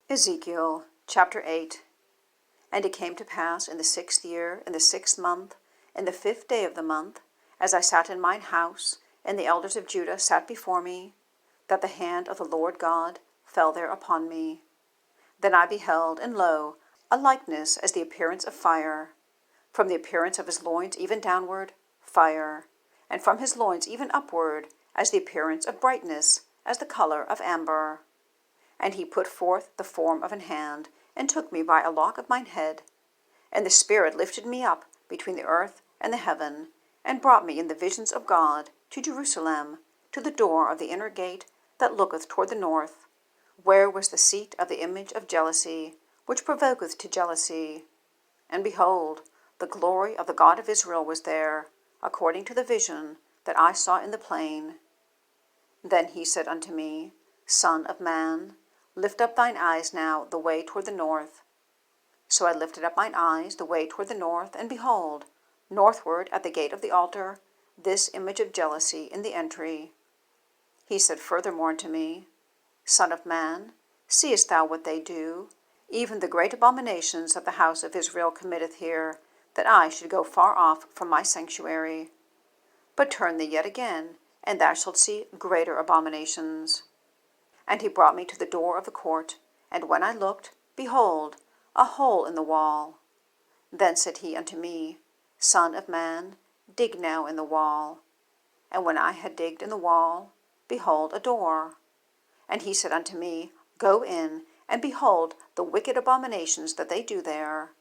Ezekiel chapter 8. And it came to pass in the 6th year, in the 6th month, in the 5th day of the month, as I sat in mine house, and the elders of Judah sat before me, that the hand of the Lord God fell there upon me. Then I beheld, and lo, a likeness as the appearance of fire, from the appearance of his loins even downward, fire, and from his loins even upward, as the appearance of brightness, as the color of amber. And he put forth the form of an hand, and took me by a lock of mine head. And the Spirit lifted me up between the earth and the heaven, and brought me in the visions of God to Jerusalem, to the door of the inner gate that looketh toward the north, where was the seat of the image of jealousy, which provoketh to jealousy. And behold, the glory of the God of Israel was there, according to the vision that I saw in the plain. Then he said unto me, Son of man, lift up thine eyes now the way toward the north. So I lifted up mine eyes the way toward the north, and behold, northward at the gate of the altar, this image of jealousy in the entry. He said furthermore unto me, Son of man, seest thou what they do, even the great abominations that the house of Israel committeth here, that I should go far off from my sanctuary? But turn thee yet again, and thou shalt see greater abominations. And he brought me to the door of the court, and when I looked, behold, a hole in the wall. Then said he unto me, Son of man, dig now in the wall. And when I had digged in the wall, behold, a door. And he said unto me, Go in, and behold the wicked abominations that they do there.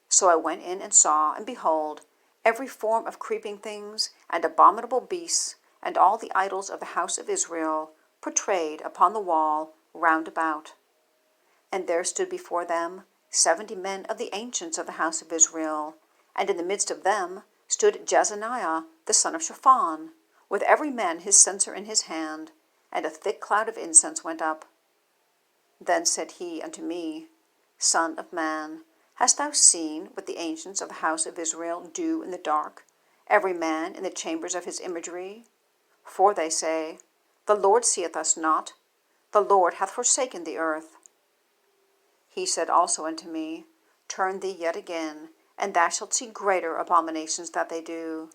So I went in and saw, and behold, every form of creeping things, and abominable beasts, and all the idols of the house of Israel, portrayed upon the wall round about. And there stood before them 70 men of the ancients of the house of Israel, and in the midst of them stood Jezaniah the son of Shaphan, with every man his censer in his hand, and a thick cloud of incense went up. Then said he unto me, Son of man, hast thou seen what the ancients of the house of Israel do in the dark, every man in the chambers of his imagery? For they say, The Lord seeth us not, the Lord hath forsaken the earth. He said also unto me, Turn thee yet again, and thou shalt see greater abominations that they do.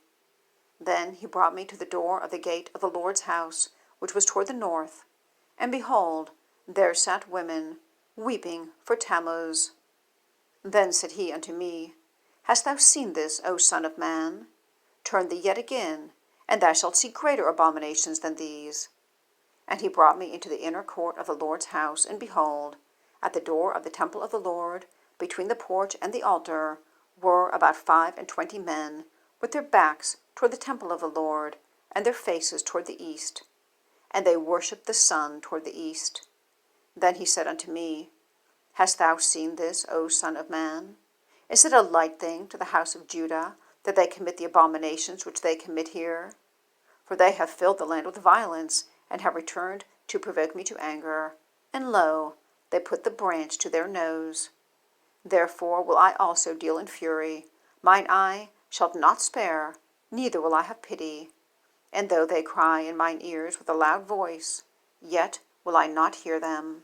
Then he brought me to the door of the gate of the Lord's house, which was toward the north, and behold, there sat women, weeping for Tammuz. Then said he unto me, Hast thou seen this, O son of man? Turn thee yet again, and thou shalt see greater abominations than these. And he brought me into the inner court of the Lord's house, and behold, at the door of the temple of the Lord, between the porch and the altar, were about 25 men, with their backs toward the temple of the Lord, and their faces toward the east. And they worshipped the sun toward the east. Then he said unto me, Hast thou seen this, O son of man? Is it a light thing to the house of Judah, that they commit the abominations which they commit here? For they have filled the land with violence, and have returned to provoke me to anger. And lo, they put the branch to their nose. Therefore will I also deal in fury. Mine eye shall not spare, neither will I have pity. And though they cry in mine ears with a loud voice, yet will I not hear them.